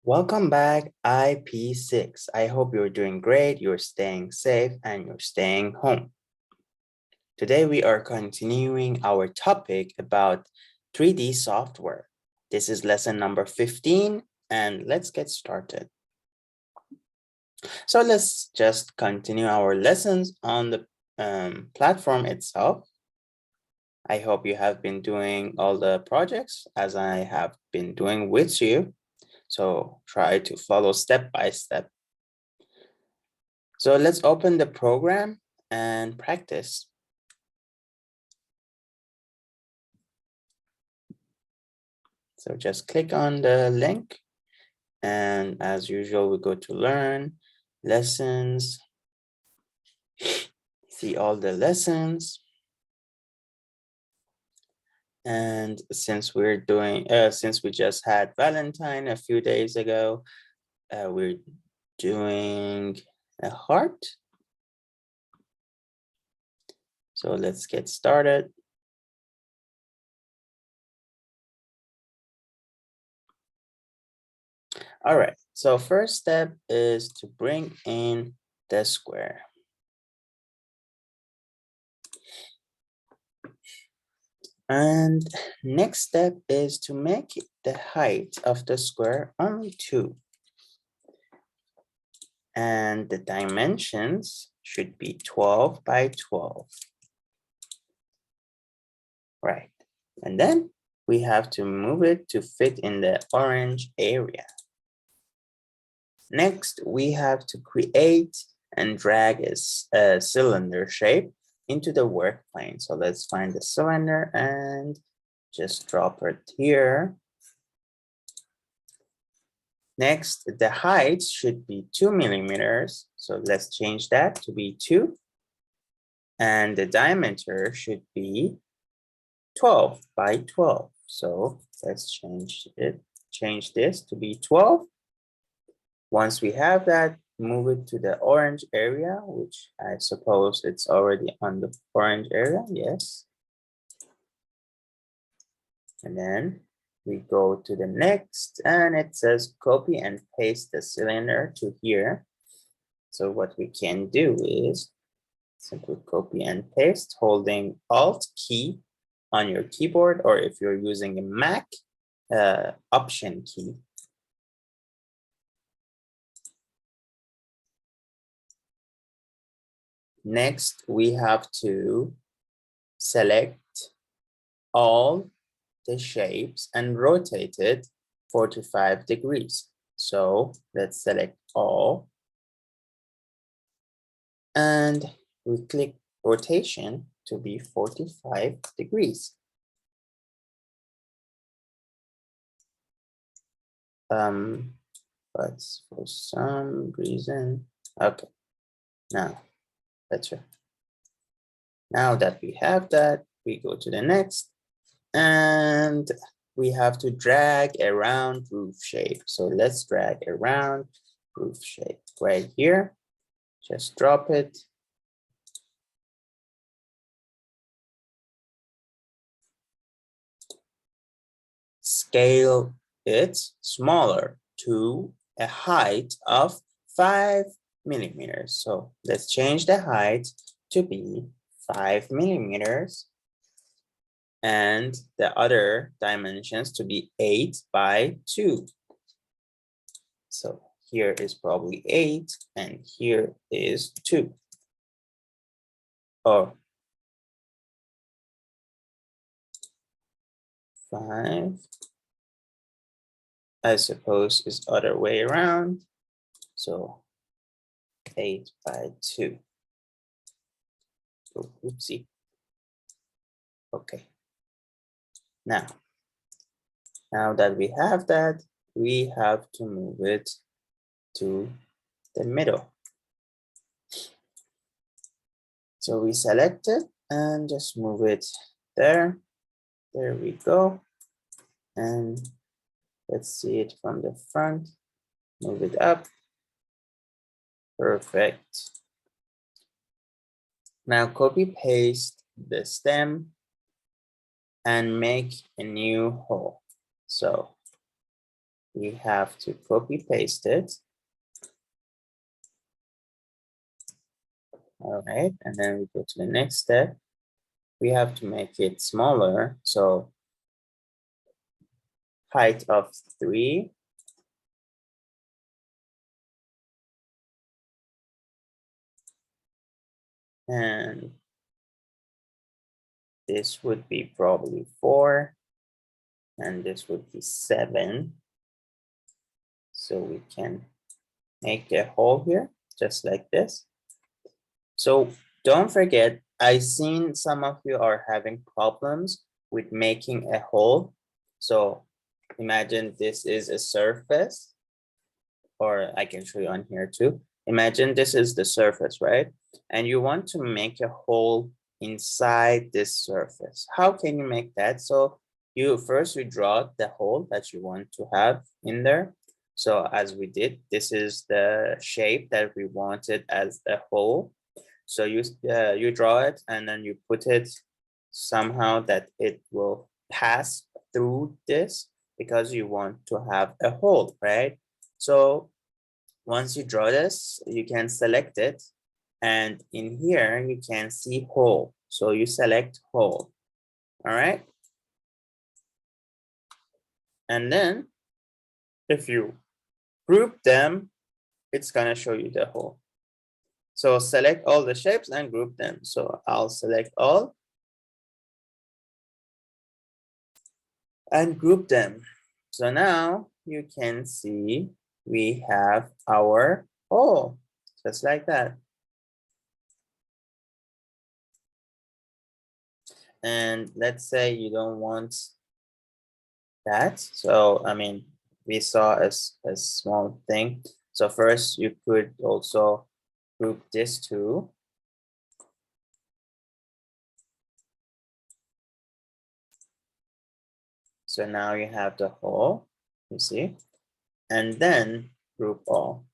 Welcome back, IP6. I hope you're doing great, you're staying safe, and you're staying home. Today we are continuing our topic about 3D software. This is lesson number 15, and let's get started. So let's just continue our lessons on the platform itself. I hope you have been doing all the projects as I have been doing with you. So try to follow step by step. So let's open the program and practice. So just click on the link. And as usual, we go to learn, lessons, see all the lessons. And since we're doing, since we just had Valentine a few days ago, we're doing a heart. So let's get started. All right, so first step is to bring in the square. And next step is to make the height of the square only 2. And the dimensions should be 12 by 12. Right, and then we have to move it to fit in the orange area. Next, we have to create and drag a cylinder shape into the work plane. So let's find the cylinder and just drop it here. Next, the height should be 2 millimeters. So let's change that to be 2. And the diameter should be 12 by 12. So let's change this to be 12. Once we have that, move it to the orange area, which I suppose it's already on the orange area, yes. And then we go to the next, and it says copy and paste the cylinder to here. So what we can do is simply copy and paste, holding Alt key on your keyboard, or if you're using a Mac, Option key. Next, we have to select all the shapes and rotate it 45 degrees. So let's select all. And we click rotation to be 45 degrees. But for some reason, okay, now better. Now that we have that, we go to the next, and we have to drag a round roof shape. So let's drag a round roof shape right here. Just drop it. Scale it smaller to a height of 5 millimeters. So let's change the height to be 5 millimeters. And the other dimensions to be 8 by 2. So here is probably 8, and here is 2. Or 5, I suppose is other way around. So 8 by 2. Oh, oopsie. Okay. Now that we have that, we have to move it to the middle. So we select it and just move it there. There we go. And let's see it from the front. Move it up. Perfect. Now copy paste the stem and make a new hole. So we have to copy paste it. All right, and then we go to the next step. We have to make it smaller. So height of 3. And this would be probably 4. And this would be 7. So we can make a hole here, just like this. So don't forget, I've seen some of you are having problems with making a hole. So imagine this is a surface, or I can show you on here too. Imagine this is the surface, right? And you want to make a hole inside this surface. How can you make that? So you draw the hole that you want to have in there. So as we did, this is the shape that we wanted as a hole. So you draw it and then you put it somehow that it will pass through this because you want to have a hole, right? So once you draw this, you can select it. And in here, you can see hole. So you select hole. All right. And then if you group them, it's going to show you the hole. So select all the shapes and group them. So I'll select all and group them. So now you can see we have our hole, just like that. And let's say you don't want that. So, I mean, we saw a small thing. So first you could also group this too. So now you have the whole, you see, and then group all.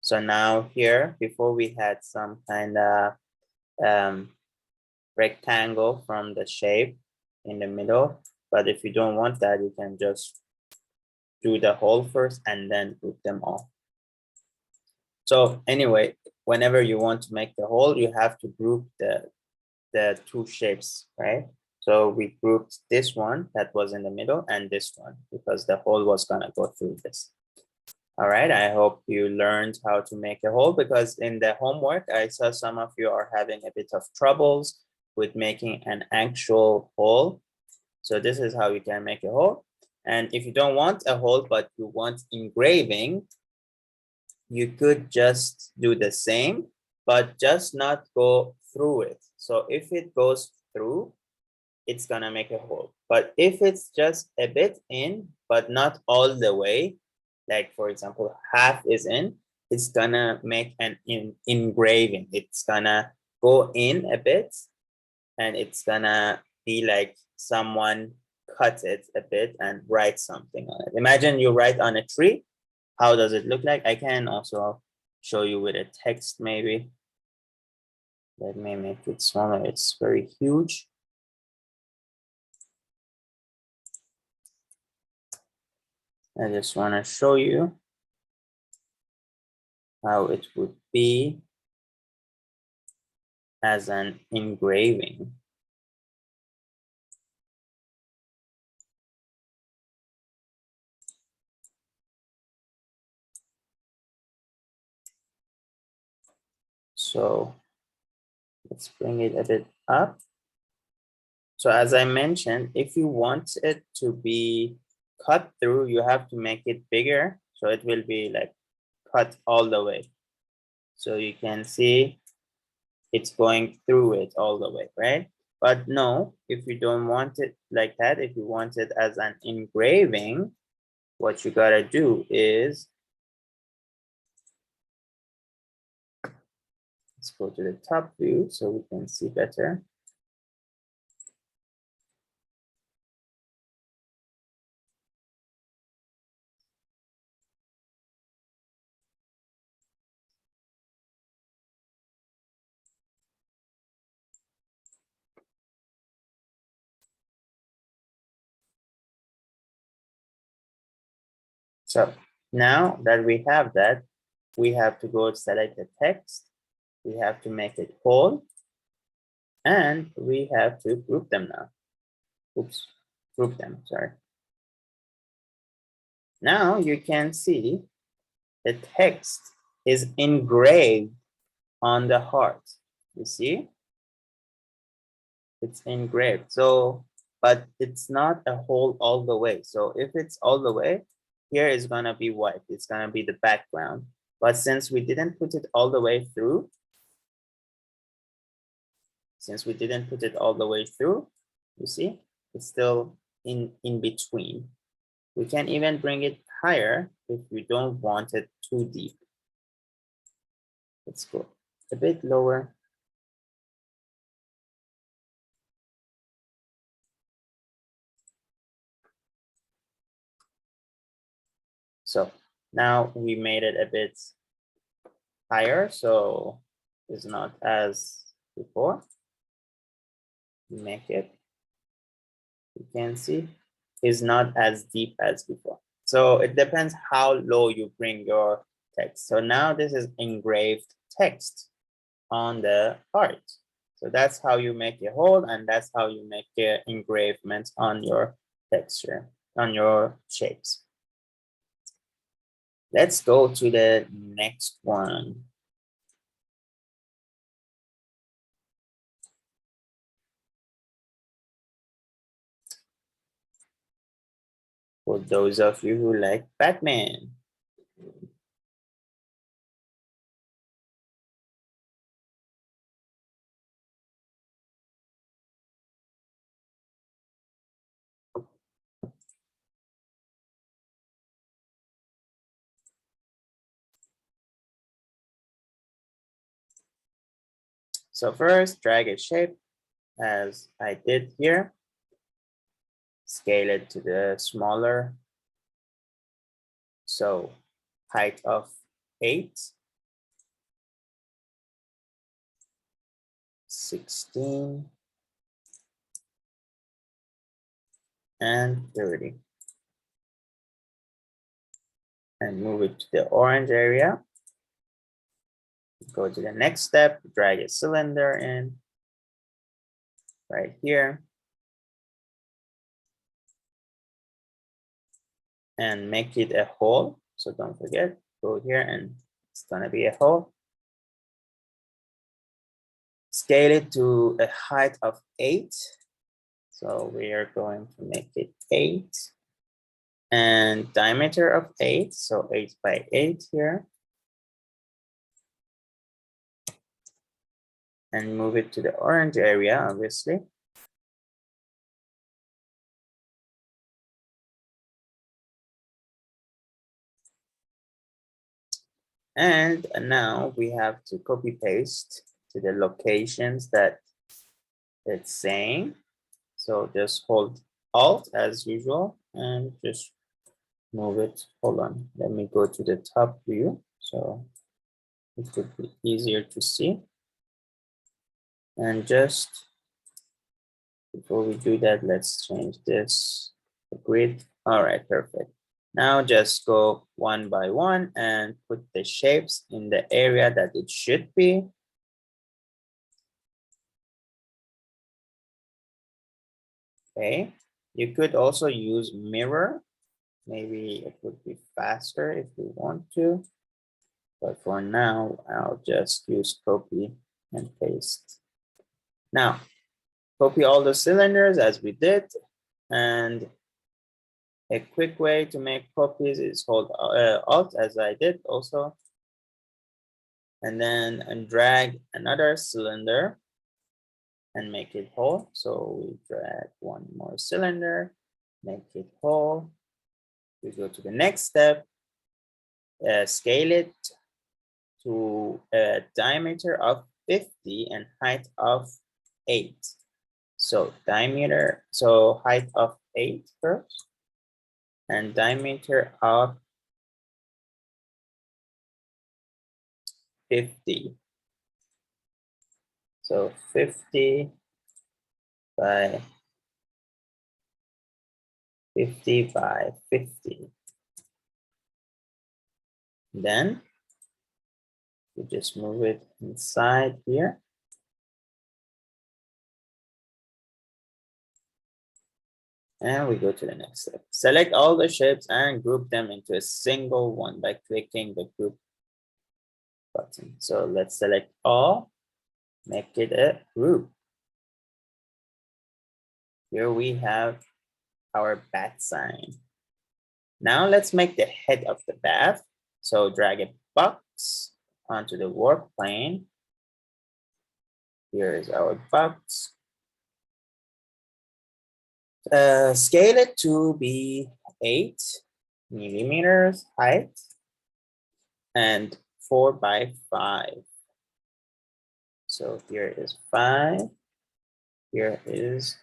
So now here, before we had some kind of rectangle from the shape in the middle, but if you don't want that, you can just do the whole first and then group them all. So anyway, whenever you want to make the whole, you have to group the two shapes, right? So we grouped this one that was in the middle and this one because the whole was gonna go through this. All right, I hope you learned how to make a hole because in the homework, I saw some of you are having a bit of troubles with making an actual hole. So this is how you can make a hole. And if you don't want a hole, but you want engraving, you could just do the same, but just not go through it. So if it goes through, it's gonna make a hole. But if it's just a bit in, but not all the way, like for example, half is in, it's gonna make an engraving. It's gonna go in a bit and it's gonna be like someone cut it a bit and write something on it. Imagine you write on a tree. How does it look like? I can also show you with a text maybe. Let me make it smaller. It's very huge. I just want to show you how it would be as an engraving. So let's bring it a bit up. So as I mentioned, if you want it to be cut through, you have to make it bigger. So it will be like cut all the way. So you can see it's going through it all the way, right? But no, if you don't want it like that, if you want it as an engraving, what you gotta do is, let's go to the top view so we can see better. So now that we have that, we have to go select the text. We have to make it whole. And we have to group them now. Oops, group them, sorry. Now you can see the text is engraved on the heart. You see? It's engraved. So, but it's not a whole all the way. So if it's all the way, here is gonna be white. It's gonna be the background. But since we didn't put it all the way through, you see, it's still in between. We can even bring it higher if we don't want it too deep. Let's go a bit lower. So now we made it a bit higher, so it's not as before. Make it, you can see, is not as deep as before. So it depends how low you bring your text. So now this is engraved text on the heart. So that's how you make a hole, and that's how you make engravements on your texture, on your shapes. Let's go to the next one. For those of you who like Batman. So first, drag a shape as I did here. Scale it to the smaller. So height of 8, 16, and 30. And move it to the orange area. Go to the next step, drag a cylinder in right here. And make it a hole. So don't forget, go here and it's gonna be a hole. Scale it to a height of 8. So we are going to make it 8. And diameter of 8, so 8 by 8 here. And move it to the orange area, obviously. And now we have to copy paste to the locations that it's saying. So just hold Alt as usual and just move it. Hold on, let me go to the top view so it could be easier to see. And just before we do that, let's change this grid. All right, perfect. Now just go one by one and put the shapes in the area that it should be. Okay, you could also use mirror. Maybe it would be faster if you want to. But for now, I'll just use copy and paste. Now, copy all the cylinders as we did. And a quick way to make copies is hold Alt as I did also. And then drag another cylinder and make it whole. So we drag one more cylinder, make it whole. We go to the next step, scale it to a diameter of 50 and height of 8. So diameter, so height of 8 first, and diameter of 50. So 50 by 50 by 50. Then we just move it inside here. And we go to the next step. Select all the shapes and group them into a single one by clicking the group button. So let's select all, make it a group. Here we have our bat sign. Now let's make the head of the bat. So drag a box onto the work plane. Here is our box. Scale it to be 8 millimeters height and 4 by 5. So here is 5, here is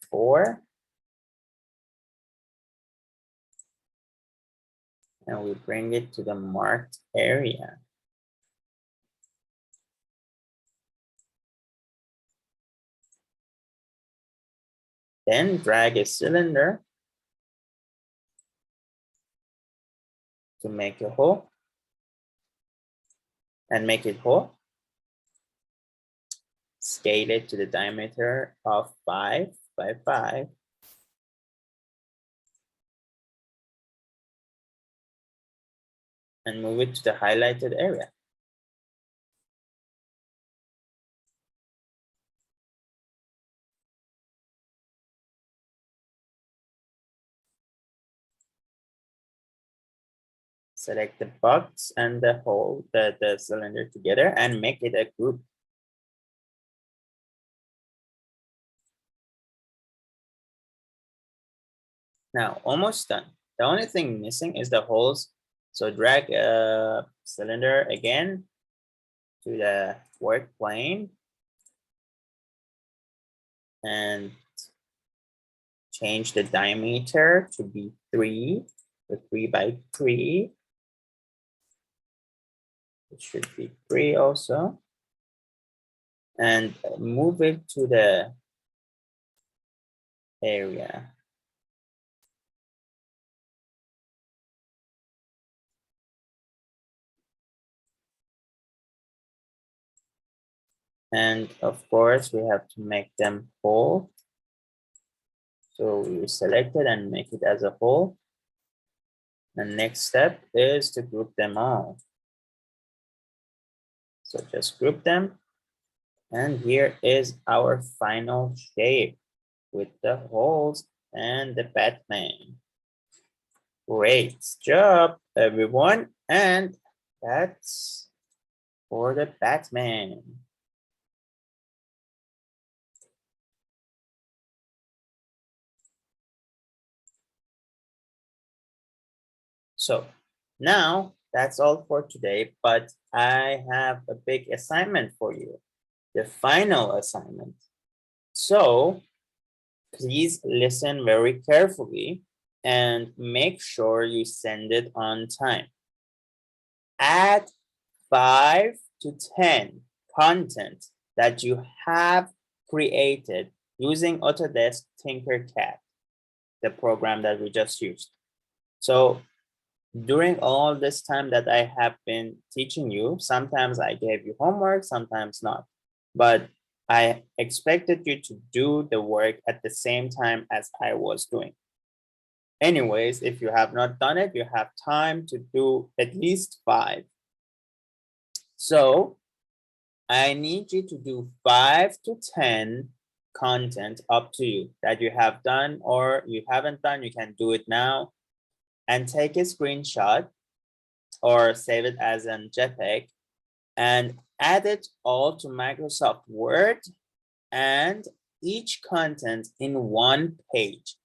4. And we bring it to the marked area. Then drag a cylinder to make a hole and make it whole. Scale it to the diameter of 5 by 5. And move it to the highlighted area. Select the box and the hole, the cylinder together and make it a group. Now, almost done. The only thing missing is the holes. So drag a cylinder again to the work plane and change the diameter to be 3 by 3. It should be 3 also. And move it to the area. And of course, we have to make them whole. So we select it and make it as a whole. The next step is to group them all. So just group them. And here is our final shape with the holes and the Batman. Great job, everyone. And that's for the Batman. So now that's all for today, but I have a big assignment for you, the final assignment. So please listen very carefully and make sure you send it on time. Add 5 to 10 content that you have created using Autodesk Tinkercad, the program that we just used. So during all this time that I have been teaching you, sometimes I gave you homework, sometimes not, but I expected you to do the work at the same time as I was doing. Anyways, if you have not done it, you have time to do at least 5. So I need you to do 5 to 10 content, up to you, that you have done or you haven't done. You can do it now and take a screenshot or save it as a JPEG and add it all to Microsoft Word and each content in 1 page.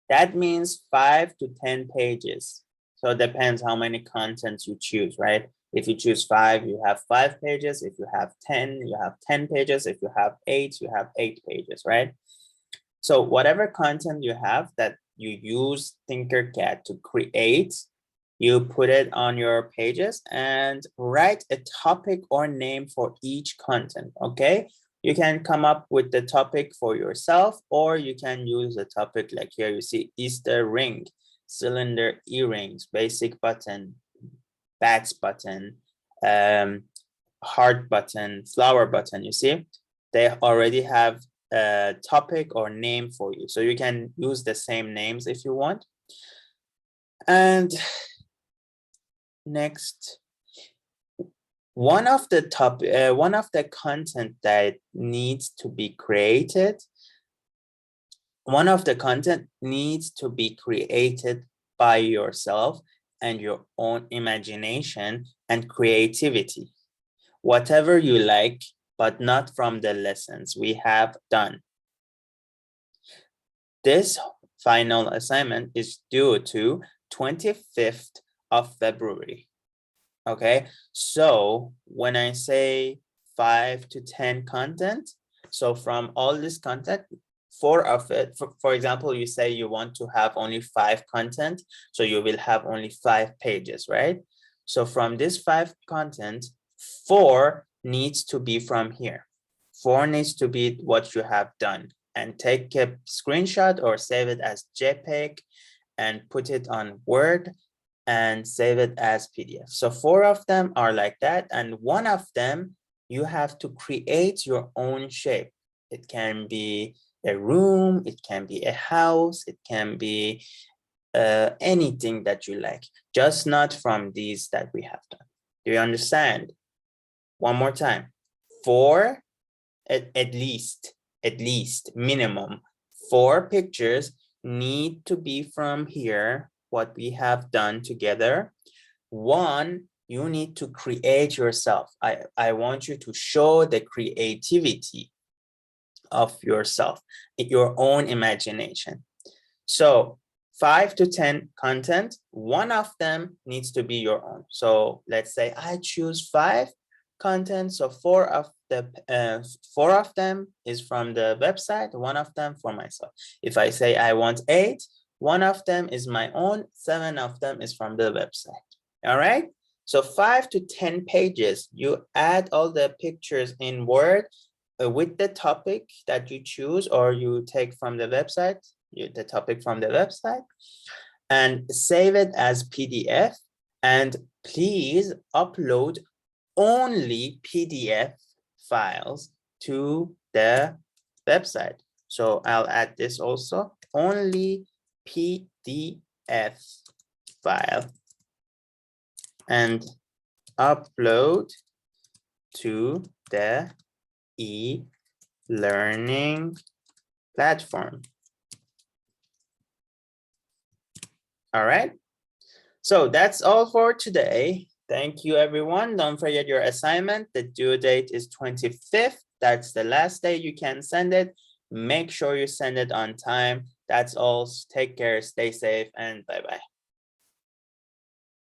That means 5 to 10 pages. So it depends how many contents you choose, right? If you choose 5, you have 5 pages. If you have 10, you have 10 pages. If you have 8, you have 8 pages, right? So whatever content you have that you use Tinkercad to create, you put it on your pages and write a topic or name for each content, okay? You can come up with the topic for yourself, or you can use a topic like here you see Easter ring, cylinder earrings, basic button, bats button, heart button, flower button, you see, they already have a topic or name for you. So you can use the same names if you want. And next, one of the content that needs to be created, by yourself and your own imagination and creativity. Whatever you like, but not from the lessons we have done. This final assignment is due to 25th of February. Okay, so when I say 5 to 10 content, so from all this content, 4 of it, for example, you say you want to have only 5 content, so you will have only 5 pages, right? So from this 5 content, 4 needs to be from here. 4 needs to be what you have done, and take a screenshot or save it as JPEG and put it on Word and save it as PDF. So 4 of them are like that, and 1 of them you have to create your own shape. It can be a room, it can be a house, it can be anything that you like, just not from these that we have done. Do you understand? One more time. 4, at least minimum 4 pictures need to be from here, what we have done together. 1, you need to create yourself. I want you to show the creativity of yourself, your own imagination. So 5 to 10 content, 1 of them needs to be your own. So let's say I choose 5 content, so 4 of them is from the website, 1 of them for myself. If I say I want 8, 1 of them is my own, 7 of them is from the website. All right, so 5 to 10 pages, you add all the pictures in Word with the topic that you choose, or you take from the website, the topic from the website, and save it as PDF. And please upload only PDF files to the website. So I'll add this also, only PDF file, and upload to the e-learning platform. All right, so that's all for today. Thank you, everyone. Don't forget your assignment. The due date is 25th. That's the last day you can send it. Make sure you send it on time. That's all. Take care, stay safe, and bye-bye.